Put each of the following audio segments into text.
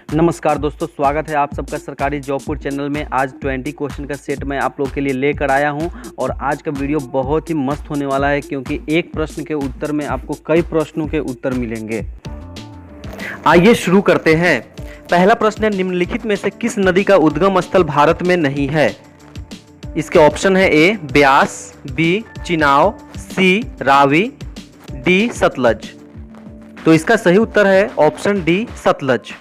नमस्कार दोस्तों, स्वागत है आप सबका सरकारी जॉबपुर चैनल में। आज 20 क्वेश्चन का सेट मैं आप लोग के लिए लेकर आया हूं और आज का वीडियो बहुत ही मस्त होने वाला है क्योंकि एक प्रश्न के उत्तर में आपको कई प्रश्नों के उत्तर मिलेंगे। आइए शुरू करते हैं। पहला प्रश्न है, निम्नलिखित में से किस नदी का उद्गम स्थल भारत में नहीं है? इसके ऑप्शन है ए ब्यास, बी चिनाब, सी रावी, डी सतलज। तो इसका सही उत्तर है ऑप्शन डी सतलज।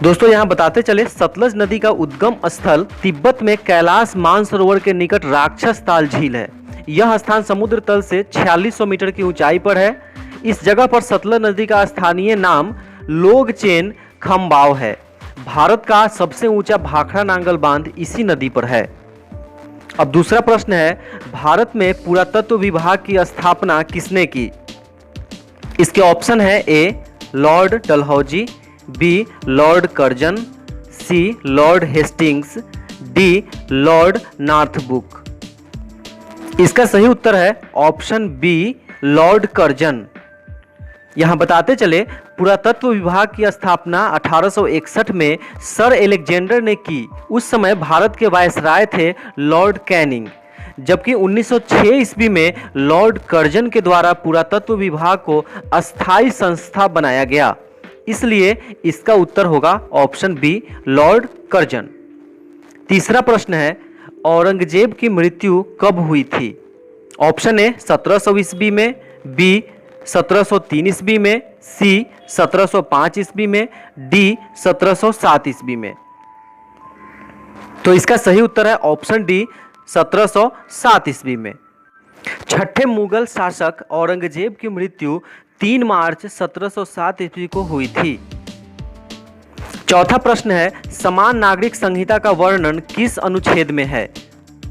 दोस्तों यहाँ बताते चले, सतलज नदी का उद्गम स्थल तिब्बत में कैलाश मानसरोवर के निकट राक्षस ताल झील है। यह स्थान समुद्र तल से 4600 मीटर की ऊंचाई पर है। इस जगह पर सतलज नदी का स्थानीय नाम लोगचेन खम्बाव है। भारत का सबसे ऊंचा भाखड़ा नांगल बांध इसी नदी पर है। अब दूसरा प्रश्न है, भारत में पुरातत्व विभाग की स्थापना किसने की? इसके ऑप्शन है A lord Dalhousie, B lord Curzon, C lord Hastings, D lord Northbrook. इसका सही उत्तर है ऑप्शन बी लॉर्ड कर्जन। यहां बताते चले, पुरातत्व विभाग की स्थापना 1861 में सर एलेक्जेंडर ने की। उस समय भारत के वायसराय थे लॉर्ड कैनिंग, जबकि 1906 ईस्वी में लॉर्ड कर्जन के द्वारा पुरातत्व विभाग को अस्थायी संस्था बनाया गया। इसलिए इसका उत्तर होगा ऑप्शन बी लॉर्ड कर्जन। तीसरा प्रश्न है, औरंगजेब की मृत्यु कब हुई थी? ऑप्शन ए 1700 ईस्वी में, बी 1703 ईस्वी में, सी 1705 ईस्वी में, डी 1707 ईस्वी में। तो इसका सही उत्तर है ऑप्शन डी 1707 ईस्वी में। छठे मुगल शासक औरंगजेब की मृत्यु 3 मार्च 1707 ईस्वी को हुई थी। चौथा प्रश्न है, समान नागरिक संहिता का वर्णन किस अनुच्छेद में है?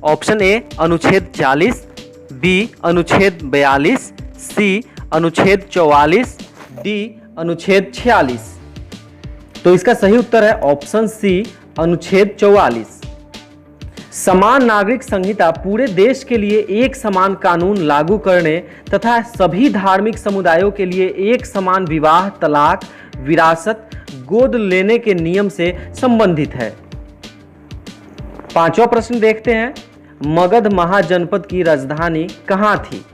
ऑप्शन ए अनुच्छेद 40, बी अनुच्छेद 42, सी अनुच्छेद 44, डी अनुच्छेद 46। तो इसका सही उत्तर है ऑप्शन सी अनुच्छेद 44। समान नागरिक संहिता पूरे देश के लिए एक समान कानून लागू करने तथा सभी धार्मिक समुदायों के लिए एक समान विवाह, तलाक, विरासत, गोद लेने के नियम से संबंधित है। पांचवा प्रश्न देखते हैं, मगध महाजनपद की राजधानी कहां थी?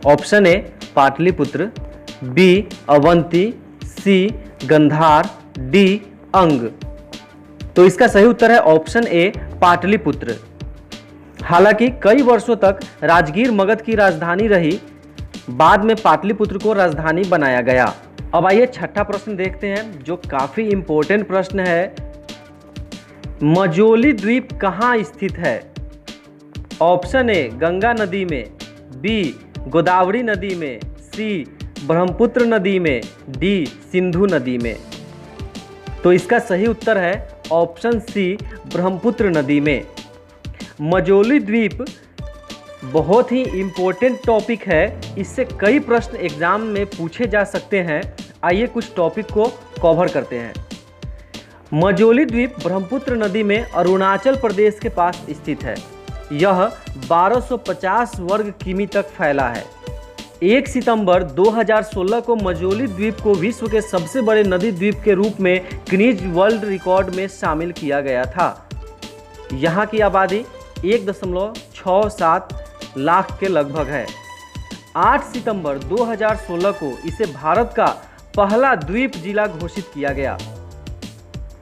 Option A Pataliputra, B Avanti, C Gandhara, D Anga. तो इसका सही उत्तर है ऑप्शन ए पाटलिपुत्र। हालांकि कई वर्षों तक राजगीर मगध की राजधानी रही, बाद में पाटलिपुत्र को राजधानी बनाया गया। अब आइए छठा प्रश्न देखते हैं जो काफी इंपॉर्टेंट प्रश्न है। मजोली द्वीप कहाँ स्थित है? ऑप्शन ए गंगा नदी में, बी गोदावरी नदी में, सी ब्रह्मपुत्र नदी में, डी सिंधु नदी में। तो इसका सही उत्तर है ऑप्शन सी ब्रह्मपुत्र नदी में। मजोली द्वीप बहुत ही इंपॉर्टेंट टॉपिक है, इससे कई प्रश्न एग्जाम में पूछे जा सकते हैं। आइए कुछ टॉपिक को कवर करते हैं। मजोली द्वीप ब्रह्मपुत्र नदी में अरुणाचल प्रदेश के पास स्थित है। यह 1250 वर्ग किमी तक फैला है। 1 सितंबर 2016 को मजोली द्वीप को विश्व के सबसे बड़े नदी द्वीप के रूप में गिनीज वर्ल्ड रिकॉर्ड में शामिल किया गया था। यहाँ की आबादी 1.67 लाख के लगभग है। 8 सितंबर 2016 को इसे भारत का पहला द्वीप जिला घोषित किया गया।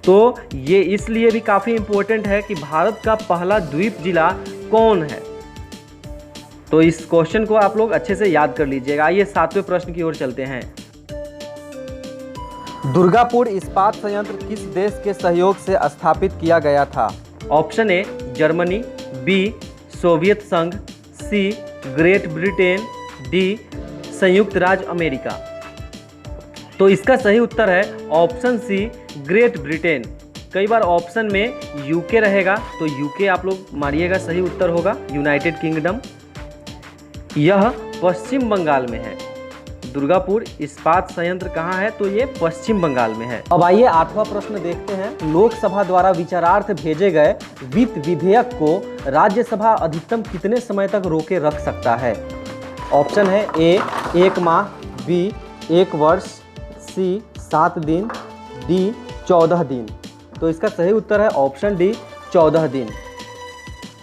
तो ये इसलिए भी काफ़ी इम्पोर्टेंट है कि भारत का पहला द्वीप जिला कौन है। तो इस क्वेश्चन को आप लोग अच्छे से याद कर लीजिएगा। आइए 7वें प्रश्न की ओर चलते हैं। दुर्गापुर इस्पात संयंत्र किस देश के सहयोग से स्थापित किया गया था? Option A Germany, B Soviet संघ, सी ग्रेट ब्रिटेन, डी संयुक्त राज्य अमेरिका। तो इसका सही उत्तर है ऑप्शन सी ग्रेट ब्रिटेन। कई बार ऑप्शन में यूके रहेगा तो यूके आप लोग मारिएगा, सही उत्तर होगा यूनाइटेड किंगडम। यह पश्चिम बंगाल में है। दुर्गापुर इस्पात संयंत्र कहाँ है? तो ये पश्चिम बंगाल में है। अब आइए 8वां प्रश्न देखते हैं। लोकसभा द्वारा विचारार्थ भेजे गए वित्त विधेयक को राज्यसभा अधिकतम कितने समय तक रोके रख सकता है? ऑप्शन है ए 1 माह, बी 1 वर्ष, सी 7 दिन, डी 14 दिन। तो इसका सही उत्तर है ऑप्शन डी 14 दिन।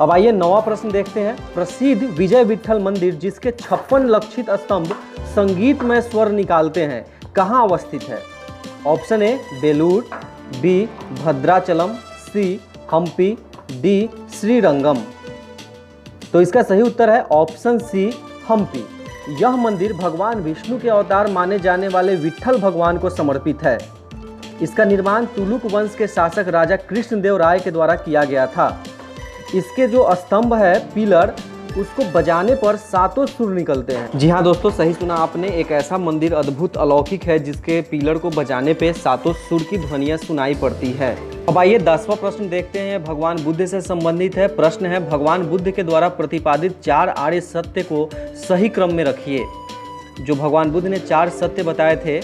अब आइए 9वां प्रश्न देखते हैं। प्रसिद्ध विजय विट्ठल मंदिर जिसके 56 लक्षित स्तंभ संगीतमय स्वर निकालते हैं कहाँ अवस्थित है? Option A Belur, B Bhadrachalam, C Hampi, D Srirangam. तो इसका सही उत्तर है ऑप्शन सी हम्पी। यह मंदिर भगवान विष्णु के अवतार माने जाने वाले विट्ठल भगवान को समर्पित है। इसका निर्माण तुलुक वंश के शासक राजा कृष्णदेव राय के द्वारा किया गया था। इसके जो स्तंभ है पिलर, उसको बजाने पर 7 सुर निकलते हैं। जी हाँ दोस्तों, सही सुना आपने। एक ऐसा मंदिर अद्भुत अलौकिक है जिसके पिलर को बजाने पे 7 सुर की ध्वनियाँ सुनाई पड़ती है। अब आइए 10वां प्रश्न देखते हैं। भगवान बुद्ध से संबंधित है। प्रश्न है, भगवान बुद्ध के द्वारा प्रतिपादित 4 आर्य सत्य को सही क्रम में रखिए। जो भगवान बुद्ध ने 4 सत्य बताए थे,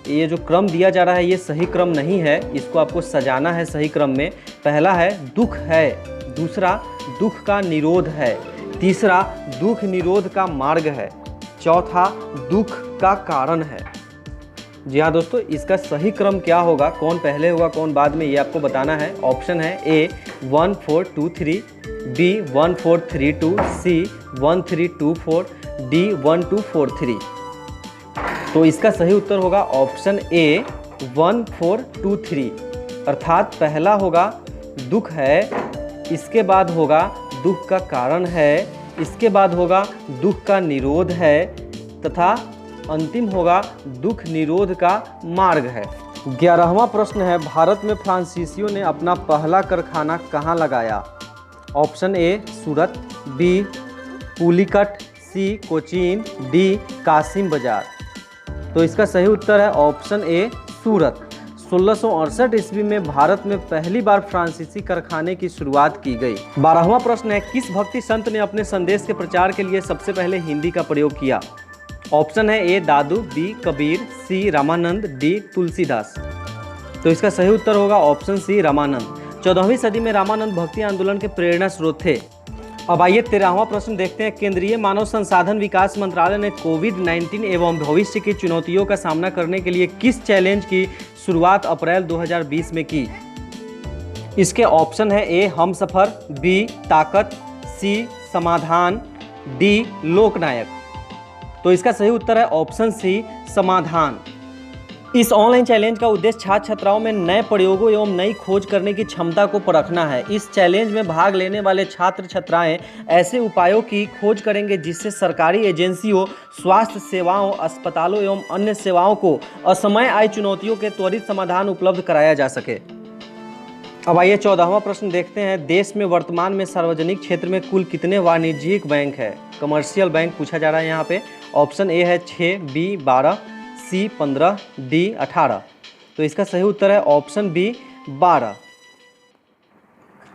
ये जो क्रम दिया जा रहा है ये सही क्रम नहीं है, इसको आपको सजाना है सही क्रम में। पहला है दुख है, दूसरा दुख का निरोध है, तीसरा दुख निरोध का मार्ग है, चौथा दुख का कारण है। जी हाँ दोस्तों, इसका सही क्रम क्या होगा, कौन पहले होगा कौन बाद में, ये आपको बताना है। ऑप्शन है ए 1 4 2 3, बी 1 4 3 2, सी 1 3 2 4, डी 1 2 4 3। तो इसका सही उत्तर होगा ऑप्शन ए 1 4 2 3, अर्थात पहला होगा दुख है, इसके बाद होगा दुख का कारण है, इसके बाद होगा दुख का निरोध है, तथा अंतिम होगा दुख निरोध का मार्ग है। 11वां प्रश्न है, भारत में फ्रांसीसियों ने अपना पहला कारखाना कहाँ लगाया? Option A Surat, B Pulicat, C Cochin, D Kasim Bazar. तो इसका सही उत्तर है ऑप्शन ए सूरत। 1668 ईस्वी में भारत में पहली बार फ्रांसीसी कारखाने की शुरुआत की गई। 12वां प्रश्न है, किस भक्ति संत ने अपने संदेश के प्रचार के लिए सबसे पहले हिंदी का प्रयोग किया? ऑप्शन है ए दादू, बी कबीर, सी रामानंद, डी तुलसीदास। तो इसका सही उत्तर होगा ऑप्शन सी रामानंद। 14वीं सदी में रामानंद भक्ति आंदोलन के प्रेरणा स्रोत थे। अब आइए 13वां प्रश्न देखते हैं। केंद्रीय मानव संसाधन विकास मंत्रालय ने कोविड-19 एवं भविष्य की चुनौतियों का सामना करने के लिए किस चैलेंज की शुरुआत अप्रैल 2020 में की? इसके ऑप्शन है ए हमसफर, बी ताकत, सी समाधान, डी लोकनायक। तो इसका सही उत्तर है ऑप्शन सी समाधान। इस ऑनलाइन चैलेंज का उद्देश्य छात्र छात्राओं में नए प्रयोगों एवं नई खोज करने की क्षमता को परखना है। इस चैलेंज में भाग लेने वाले छात्र छात्राएं ऐसे उपायों की खोज करेंगे जिससे सरकारी एजेंसियों, स्वास्थ्य सेवाओं, अस्पतालों एवं अन्य सेवाओं को असमय आई चुनौतियों के त्वरित समाधान उपलब्ध कराया जा सके। अब आइए 14वां प्रश्न देखते हैं। देश में वर्तमान में सार्वजनिक क्षेत्र में कुल कितने वाणिज्यिक बैंक है? कमर्शियल बैंक पूछा जा रहा है यहाँ पे। ऑप्शन ए है 6, बी 12, सी 15, डी 18। तो इसका सही उत्तर है ऑप्शन बी 12।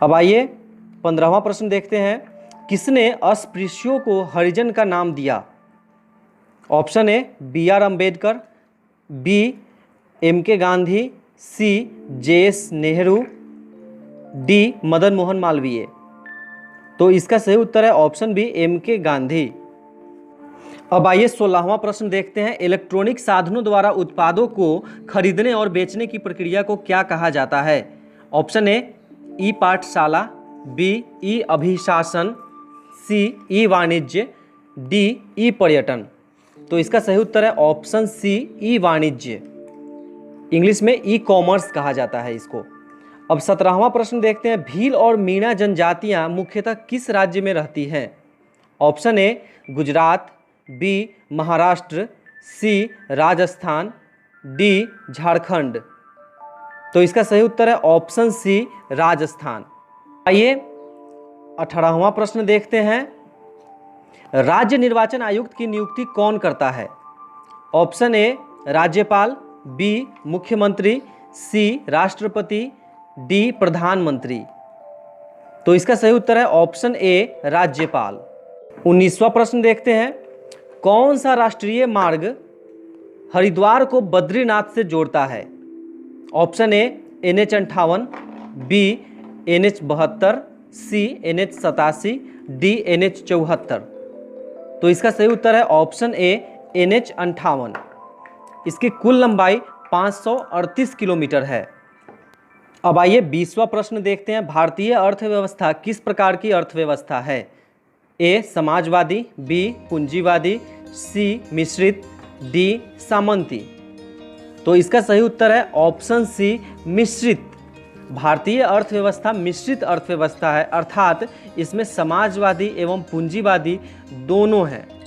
अब आइए 15वां प्रश्न देखते हैं। किसने अस्पृश्यों को हरिजन का नाम दिया? Option A B R Ambedkar, B M K Gandhi, C J S Nehru, D Madan Mohan Malviya. तो इसका सही उत्तर है option B M K Gandhi. अब आइए 16वां प्रश्न देखते हैं। इलेक्ट्रॉनिक साधनों द्वारा उत्पादों को खरीदने और बेचने की प्रक्रिया को क्या कहा जाता है? ऑप्शन ए ई पाठशाला, बी ई अभिशासन, सी ई वाणिज्य, डी ई पर्यटन। तो इसका सही उत्तर है ऑप्शन सी ई वाणिज्य। इंग्लिश में ई कॉमर्स कहा जाता है इसको। अब 17वां प्रश्न देखते हैं। भील और मीणा जनजातियां मुख्यतः किस राज्य में रहती हैं? Option A Gujarat, B Maharashtra, C Rajasthan, D Jharkhand. तो इसका सही उत्तर है ऑप्शन सी राजस्थान। आइए 18वां प्रश्न देखते हैं। राज्य निर्वाचन आयुक्त की नियुक्ति कौन करता है? ऑप्शन ए राज्यपाल, बी मुख्यमंत्री, सी राष्ट्रपति, डी प्रधानमंत्री। तो इसका सही उत्तर है ऑप्शन ए राज्यपाल। 19वां प्रश्न देखते हैं। कौन सा राष्ट्रीय मार्ग हरिद्वार को बद्रीनाथ से जोड़ता है? Option A NH 58, B NH 72, C NH 87, D NH 74। तो इसका सही उत्तर है ऑप्शन ए NH 58। इसकी कुल लंबाई 538 किलोमीटर है। अब आइए 20वां प्रश्न देखते हैं। भारतीय अर्थव्यवस्था किस प्रकार की अर्थव्यवस्था है? ए समाजवादी, बी पूंजीवादी, सी मिश्रित, डी सामंती। तो इसका सही उत्तर है ऑप्शन सी मिश्रित। भारतीय अर्थव्यवस्था मिश्रित अर्थव्यवस्था है, अर्थात इसमें समाजवादी एवं पूंजीवादी दोनों हैं।